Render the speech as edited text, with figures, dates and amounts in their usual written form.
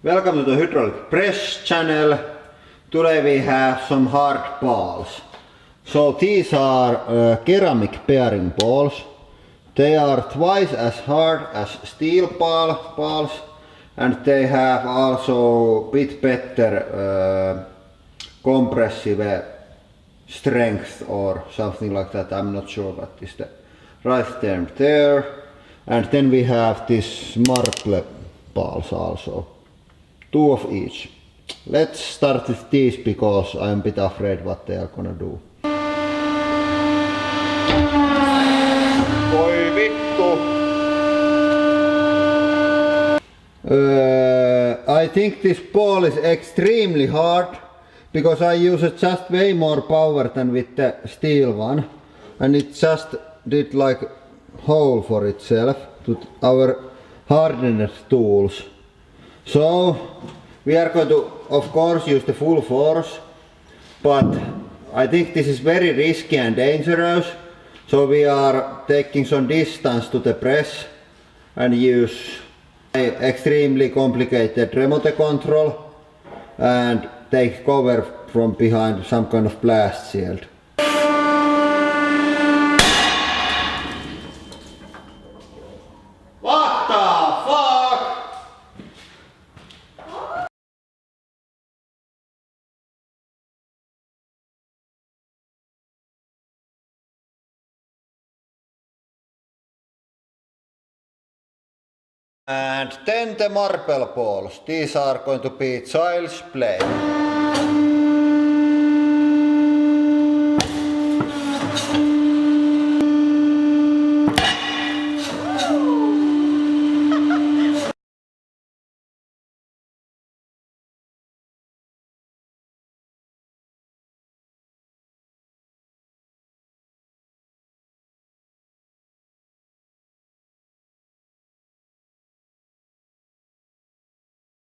Welcome to the hydraulic press channel. Today we have some hard balls. So these are ceramic bearing balls. They are twice as hard as steel balls, and they have also a bit better compressive strength or something like that. I'm not sure what is the right term there. And then we have these marble balls also. 2 of each. Let's start with these because I'm a bit afraid what they are gonna do. Voi vittu! I think this ball is extremely hard because I use just way more power than with the steel one, and it just did like hole for itself to our hardened tools. So we are going to of course use the full force, but I think this is very risky and dangerous, so we are taking some distance to the press and use extremely complicated remote control and take cover from behind some kind of blast shield. What the fuck? And then the marble balls. These are going to be child's play.